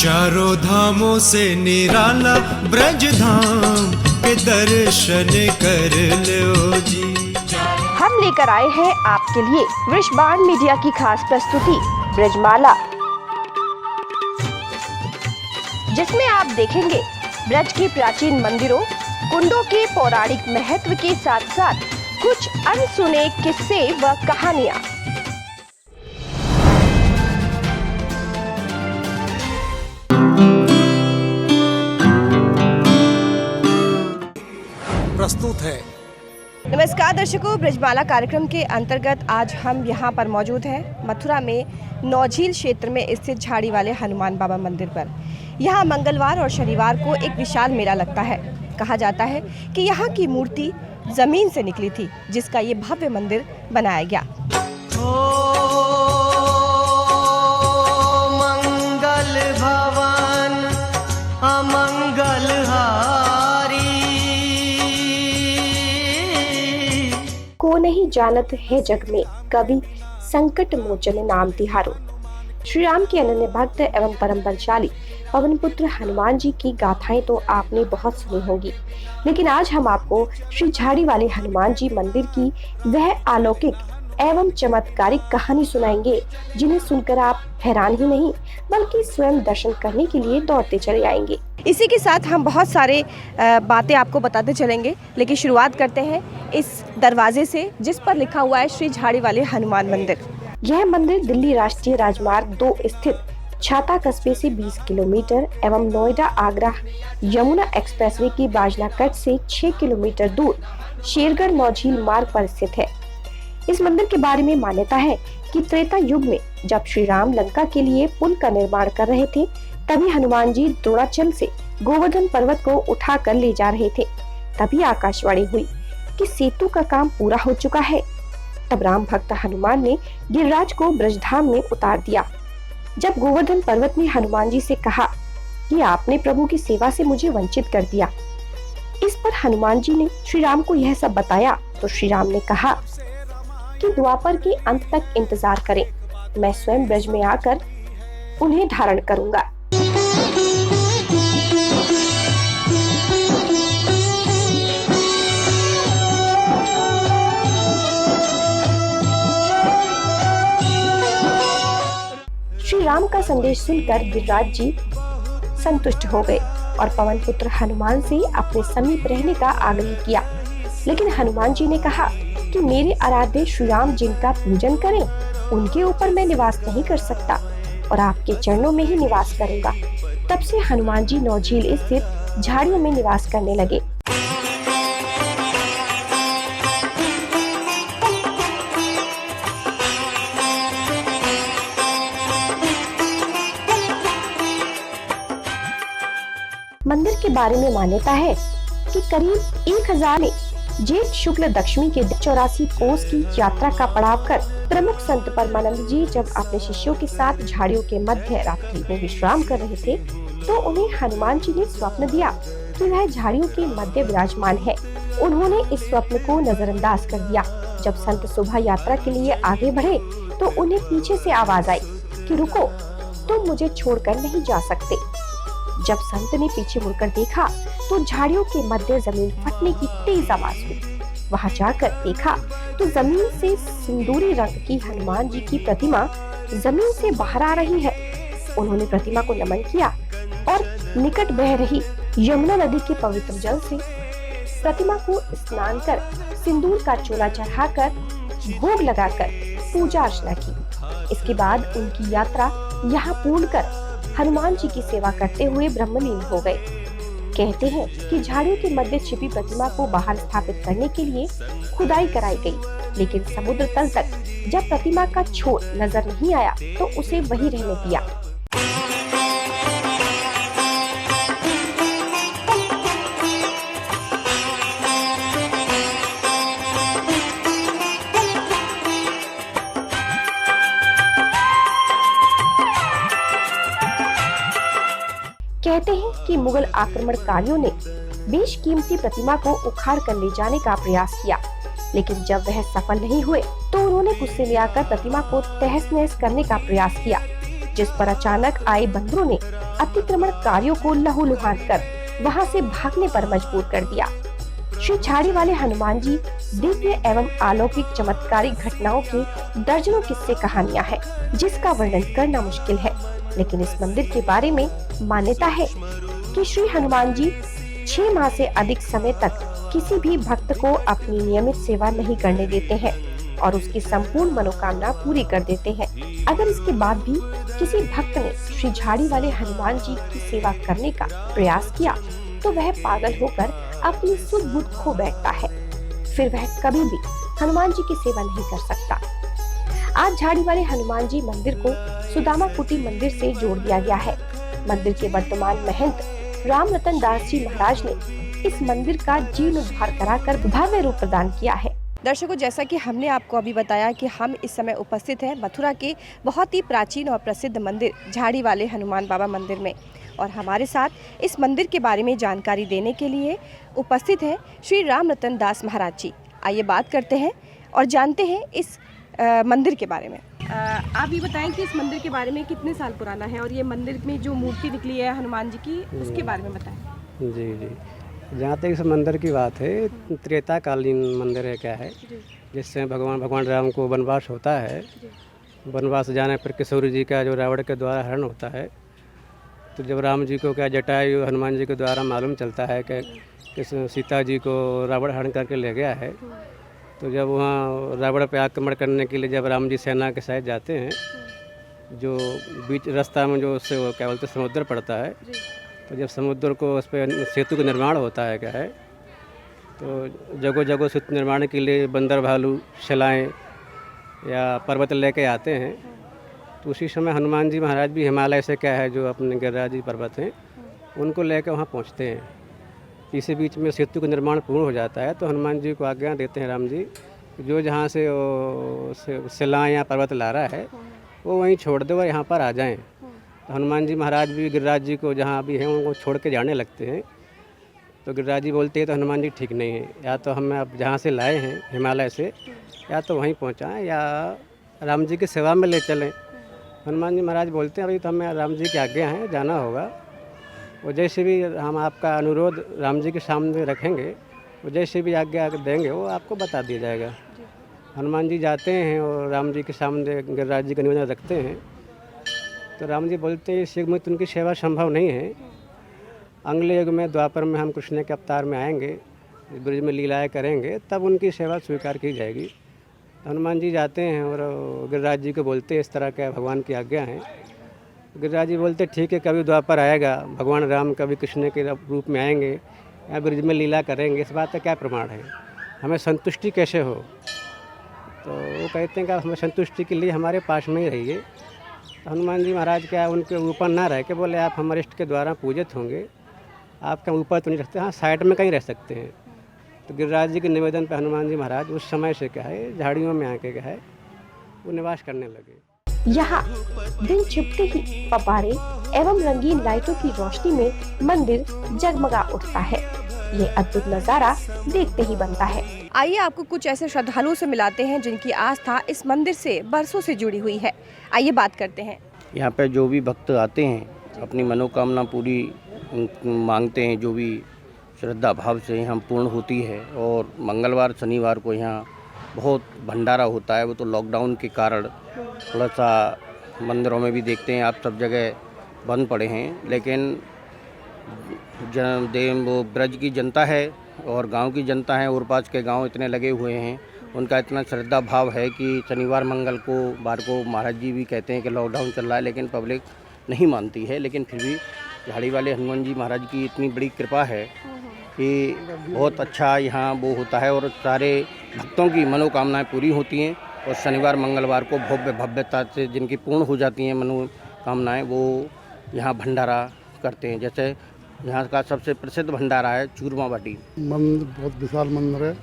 चारों धामों से निराला ब्रज धाम के दर्शन कर लो जी। हम लेकर आए हैं आपके लिए वृषबाण मीडिया की खास प्रस्तुति ब्रजमाला, जिसमें आप देखेंगे ब्रज के प्राचीन मंदिरों, कुंडों के पौराणिक महत्व के साथ साथ कुछ अनसुने किस्से व कहानियां। प्रस्तुत है। नमस्कार दर्शकों, ब्रजमाला कार्यक्रम के अंतर्गत आज हम यहाँ पर मौजूद हैं मथुरा में नौझील क्षेत्र में स्थित झाड़ी वाले हनुमान बाबा मंदिर पर। यहाँ मंगलवार और शनिवार को एक विशाल मेला लगता है। कहा जाता है कि यहाँ की मूर्ति जमीन से निकली थी, जिसका ये भव्य मंदिर बनाया गया। मंगल भवन अमंगल को नहीं जानत है जग में, कवि संकट मोचन नाम तिहारो। श्री राम के अनन्य भक्त एवं परम बलशाली पवन पुत्र हनुमान जी की गाथाएं तो आपने बहुत सुनी होगी, लेकिन आज हम आपको श्री झाड़ी वाले हनुमान जी मंदिर की वह अलौकिक एवं चमत्कारिक कहानी सुनाएंगे, जिन्हें सुनकर आप हैरान ही नहीं बल्कि स्वयं दर्शन करने के लिए दौड़ते चले आएंगे। इसी के साथ हम बहुत सारे बातें आपको बताते चलेंगे, लेकिन शुरुआत करते हैं इस दरवाजे से, जिस पर लिखा हुआ है श्री झाड़ी वाले हनुमान मंदिर। यह मंदिर दिल्ली राष्ट्रीय राजमार्ग 2 स्थित छाता कस्बे से 20 किलोमीटर एवं नोएडा आगरा यमुना एक्सप्रेसवे की बाजना कट से 6 किलोमीटर दूर शेरगढ़ नौझील मार्ग पर स्थित है। इस मंदिर के बारे में मान्यता है कि त्रेता युग में जब श्री राम लंका के लिए पुल का निर्माण कर रहे थे, तभी हनुमान जी द्रोणाचल से गोवर्धन पर्वत को उठा कर ले जा रहे थे। तभी आकाशवाणी हुई कि सेतु का काम पूरा हो चुका है। तब राम भक्त हनुमान ने गिरिराज को ब्रजधाम में उतार दिया। जब गोवर्धन पर्वत ने हनुमान जी से कहा कि आपने प्रभु की सेवा से मुझे वंचित कर दिया, इस पर हनुमान जी ने श्री राम को यह सब बताया, तो श्री राम ने कहा कि द्वापर के अंत तक इंतजार करें, मैं स्वयं ब्रज में आकर उन्हें धारण करूंगा। श्री राम का संदेश सुनकर गिरिराज जी संतुष्ट हो गए और पवन पुत्र हनुमान से अपने समीप रहने का आग्रह किया। लेकिन हनुमान जी ने कहा कि मेरे आराध्य श्री राम जिनका पूजन करें, उनके ऊपर मैं निवास नहीं कर सकता और आपके चरणों में ही निवास करूंगा। तब से हनुमान जी नौझील स्थित झाड़ियों में निवास करने लगे। मंदिर के बारे में मान्यता है कि करीब 1000 में जेठ शुक्ल दशमी के 84 कोस की यात्रा का पड़ाव कर प्रमुख संत परमानंद जी जब अपने शिष्यों के साथ झाड़ियों के मध्य रात्रि में विश्राम कर रहे थे, तो उन्हें हनुमान जी ने स्वप्न दिया कि वह झाड़ियों के मध्य विराजमान है। उन्होंने इस स्वप्न को नजरअंदाज कर दिया। जब संत सुबह यात्रा के लिए आगे बढ़े, तो उन्हें पीछे से आवाज आई कि रुको, तुम मुझे छोड़कर नहीं जा सकते। जब संत ने पीछे मुड़कर देखा, तो झाड़ियों के मध्य जमीन फटने की तेज आवाज हुई। वहां जाकर देखा तो जमीन से सिंदूरी रंग की हनुमान जी की प्रतिमा जमीन से बाहर आ रही है। उन्होंने प्रतिमा को नमन किया और निकट बह रही यमुना नदी के पवित्र जल से प्रतिमा को स्नान कर सिंदूर का चोला चढ़ाकर भोग लगाकर पूजा अर्चना की। इसके बाद उनकी यात्रा यहाँ पूर्ण कर हनुमान जी की सेवा करते हुए ब्रह्मलीन हो गए। कहते हैं कि झाड़ियों के मध्य छिपी प्रतिमा को बाहर स्थापित करने के लिए खुदाई कराई गई, लेकिन समुद्र तल तक जब प्रतिमा का छोर नजर नहीं आया, तो उसे वहीं रहने दिया। कहते हैं कि मुगल आक्रमणकारियों ने बेशकीमती प्रतिमा को उखाड़ कर ले जाने का प्रयास किया, लेकिन जब वह सफल नहीं हुए तो उन्होंने गुस्से में आकर प्रतिमा को तहस नहस करने का प्रयास किया। जिस पर अचानक आए बंदरों ने अतिक्रमणकारियों को लहूलुहान कर वहां से भागने पर मजबूर कर दिया। श्री झाड़ी वाले हनुमान जी दिव्य एवं अलौकिक चमत्कारिक घटनाओं के दर्जनों किस्से कहानियां हैं, जिसका वर्णन करना मुश्किल है। लेकिन इस मंदिर के बारे में मान्यता है कि श्री हनुमान जी 6 माह से अधिक समय तक किसी भी भक्त को अपनी नियमित सेवा नहीं करने देते हैं और उसकी संपूर्ण मनोकामना पूरी कर देते हैं। अगर इसके बाद भी किसी भक्त ने श्री झाड़ी वाले हनुमान जी की सेवा करने का प्रयास किया तो वह पागल होकर अपनी सुध बुध खो बैठता है, फिर वह कभी भी हनुमान जी की सेवा नहीं कर सकता। आज झाड़ी वाले हनुमान जी मंदिर को सुदामा कुटी मंदिर से जोड़ दिया गया है। मंदिर के वर्तमान महंत राम रतन दास जी महाराज ने इस मंदिर का जीर्णोद्धार कराकर भव्य रूप प्रदान किया है। दर्शकों, जैसा कि हमने आपको अभी बताया कि हम इस समय उपस्थित हैं मथुरा के बहुत ही प्राचीन और प्रसिद्ध मंदिर झाड़ी वाले हनुमान बाबा मंदिर में, और हमारे साथ इस मंदिर के बारे में जानकारी देने के लिए उपस्थित हैं श्री राम रतन दास महाराज जी। आइए बात करते हैं और जानते हैं इस मंदिर के बारे में। आप ये बताएं कि इस मंदिर के बारे में कितने साल पुराना है और ये मंदिर में जो मूर्ति निकली है हनुमान जी की, उसके बारे में बताएं। जी जी, जहाँ तक इस मंदिर की बात है, त्रेताकालीन मंदिर है, क्या है, जिससे भगवान राम को वनवास होता है। वनवास जाने पर किशोर जी का जो रावण के द्वारा हरण होता है, तो जब राम जी को क्या जटायु हनुमान जी के द्वारा मालूम चलता है कि सीता जी को रावण हरण करके ले गया है, तो जब वहाँ रावण पे आक्रमण करने के लिए जब राम जी सेना के साथ जाते हैं, जो बीच रास्ता में जो उससे क्या बोलते समुद्र पड़ता है, तो जब समुद्र को उस पर सेतु का निर्माण होता है, क्या है, तो जगह जगह सेतु निर्माण के लिए बंदर भालू शिलाएँ या पर्वत लेके आते हैं। तो उसी समय हनुमान जी महाराज भी हिमालय से क्या है जो अपने गिरिराजी पर्वत हैं उनको लेकर वहाँ पहुँचते हैं। इसी बीच में सेतु का निर्माण पूर्ण हो जाता है, तो हनुमान जी को आज्ञा देते हैं राम जी, जो जहाँ से शिलाएँ या पर्वत ला रहा है वो वहीं छोड़ दो और यहाँ पर आ जाएं। तो हनुमान जी महाराज भी गिरिराज जी को जहाँ भी हैं उनको छोड़ के जाने लगते हैं। तो गिरिराज जी बोलते हैं तो हनुमान जी ठीक नहीं है, या तो हमें अब जहाँ से लाए हैं हिमालय से या तो वहीं पहुँचाएँ या राम जी की सेवा में ले चलें। हनुमान जी महाराज बोलते हैं अभी तो हमें राम जी की आज्ञा है, जाना होगा, और जैसे भी हम आपका अनुरोध राम जी के सामने रखेंगे, वो जैसे भी आज्ञा देंगे वो आपको बता दिया जाएगा। हनुमान जी जाते हैं और राम जी के सामने गिरिराज जी का निवेदन रखते हैं। तो राम जी बोलते हैं इस युग में तो उनकी सेवा संभव नहीं है, अगले युग में द्वापर में हम कृष्ण के अवतार में आएंगे, ब्रज में लीलाएँ करेंगे, तब उनकी सेवा स्वीकार की जाएगी। हनुमान जी जाते हैं और गिरिराज जी को बोलते हैं इस तरह का भगवान की आज्ञा है। गिरिराज जी बोलते ठीक है, कभी द्वापर आएगा, भगवान राम कभी कृष्ण के रूप में आएंगे या ब्रज में लीला करेंगे, इस बात का क्या प्रमाण है, हमें संतुष्टि कैसे हो। तो वो कहते हैं कि हमें संतुष्टि के लिए हमारे पास में ही रहिए। तो हनुमान जी महाराज क्या उनके ऊपर ना रह के बोले आप हमारे इष्ट के द्वारा पूजित होंगे, आपका ऊपर तो नहीं रखते, हाँ साइड में कहीं रह सकते हैं। तो गिरिराज जी के निवेदन पर हनुमान जी महाराज उस समय से क्या है झाड़ियों में आके क्या है वो निवास करने लगे। यहाँ दिन छिपते ही फव्वारे एवं रंगीन लाइटों की रोशनी में मंदिर जगमगा उठता है। ये अद्भुत नजारा देखते ही बनता है। आइए आपको कुछ ऐसे श्रद्धालुओं से मिलाते हैं जिनकी आस्था इस मंदिर से बरसों से जुड़ी हुई है। आइए बात करते हैं। यहाँ पे जो भी भक्त आते हैं अपनी मनोकामना पूरी मांगते हैं, जो भी श्रद्धा भाव से यहाँ पूर्ण होती है। और मंगलवार शनिवार को यहाँ बहुत भंडारा होता है। वो तो लॉकडाउन के कारण थोड़ा सा मंदिरों में भी देखते हैं आप सब जगह बंद पड़े हैं, लेकिन वो ब्रज की जनता है और गांव की जनता है, और पास के गांव इतने लगे हुए हैं, उनका इतना श्रद्धा भाव है कि शनिवार मंगल को बार को महाराज जी भी कहते हैं कि लॉकडाउन चल रहा है, लेकिन पब्लिक नहीं मानती है। लेकिन फिर भी झाड़ी वाले हनुमान जी महाराज की इतनी बड़ी कृपा है कि बहुत अच्छा यहाँ वो होता है और सारे भक्तों की मनोकामनाएं पूरी होती हैं। और शनिवार मंगलवार को भव्यता से जिनकी पूर्ण हो जाती हैं मनोकामनाएं, वो यहाँ भंडारा करते हैं। जैसे यहाँ का सबसे प्रसिद्ध भंडारा है चूरमा बाटी। मंदिर बहुत विशाल मंदिर है,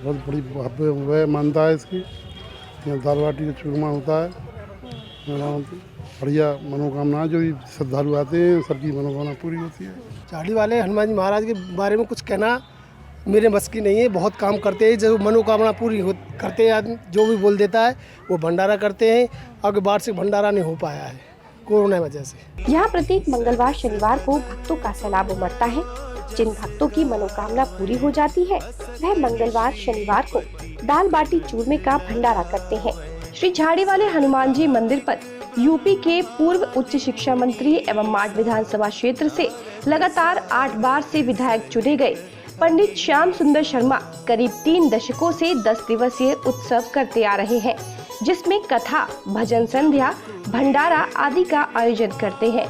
बहुत बड़ी भव्य मान्यता है इसकी। यहाँ दाल बाटी का चूरमा होता है, बढ़िया मनोकामना जो भी श्रद्धालु आते हैं सबकी मनोकामना पूरी होती है। झाड़ी वाले हनुमान जी महाराज के बारे में कुछ कहना मेरे बस की नहीं है। बहुत काम करते हैं, जो मनोकामना पूरी करते हैं आदमी, जो भी बोल देता है वो भंडारा करते हैं। आगे बार से भंडारा नहीं हो पाया है, कोरोना वजह से। यहाँ प्रत्येक मंगलवार शनिवार को भक्तों का सैलाब उमड़ता है। जिन भक्तों की मनोकामना पूरी हो जाती है वह मंगलवार शनिवार को दाल बाटी चूरमे का भंडारा करते हैं। श्री झाड़ी वाले हनुमान जी मंदिर पर यूपी के पूर्व उच्च शिक्षा मंत्री एवं माड विधानसभा क्षेत्र से लगातार 8 बार से विधायक चुने गए पंडित श्याम सुंदर शर्मा करीब 3 दशकों से 10 दिवसीय उत्सव करते आ रहे हैं, जिसमें कथा, भजन संध्या, भंडारा आदि का आयोजन करते हैं।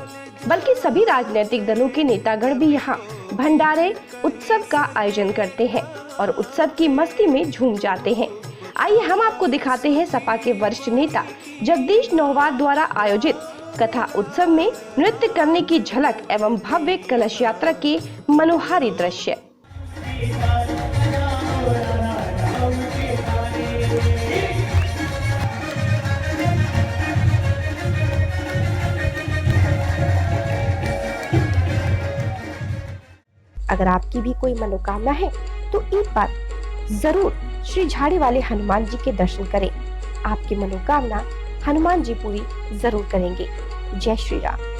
बल्कि सभी राजनीतिक दलों के नेतागण भी यहाँ भंडारे उत्सव का आयोजन करते हैं और उत्सव की मस्ती में झूम जाते हैं। आइए हम आपको दिखाते हैं सपा के वरिष्ठ नेता जगदीश नौवार द्वारा आयोजित कथा उत्सव में नृत्य करने की झलक एवं भव्य कलश यात्रा के मनोहारी दृश्य। अगर आपकी भी कोई मनोकामना है तो एक बार जरूर श्री झाड़ी वाले हनुमान जी के दर्शन करें। आपकी मनोकामना हनुमान जी पूरी जरूर करेंगे। जय श्री राम।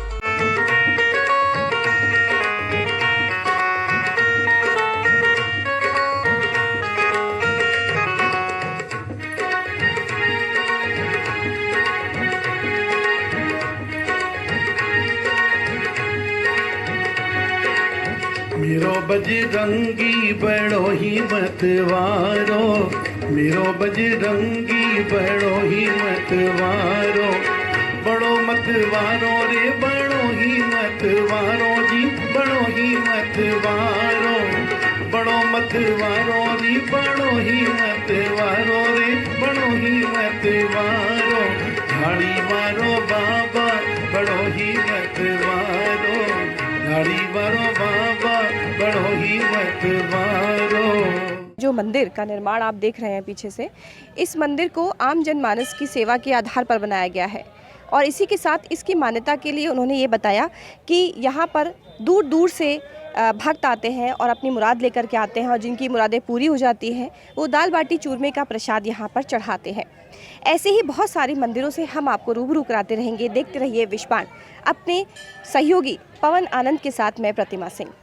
मेरो बजरंगी बड़ो ही मतवारो, मेरो बजरंगी बड़ो ही मतवारो, बड़ो मतवारो रे बड़ो ही मतवारो जी, बड़ो ही मतवारो, बड़ो मतवारो रे बड़ो ही मतवारो रे, बड़ो ही मतवारो, झाड़ी मारो बाबा बड़ो ही मतवारो, झाड़ी मारो बाबा बड़ो ही मतवारो। जो मंदिर का निर्माण आप देख रहे हैं पीछे से, इस मंदिर को आम जनमानस की सेवा के आधार पर बनाया गया है और इसी के साथ इसकी मान्यता के लिए उन्होंने ये बताया कि यहाँ पर दूर दूर से भक्त आते हैं और अपनी मुराद लेकर के आते हैं और जिनकी मुरादें पूरी हो जाती हैं वो दाल बाटी चूरमे का प्रसाद यहाँ पर चढ़ाते हैं। ऐसे ही बहुत सारे मंदिरों से हम आपको रूबरू कराते रहेंगे। देखते रहिए विश्वबाण। अपने सहयोगी पवन आनंद के साथ मैं प्रतिमा सिंह।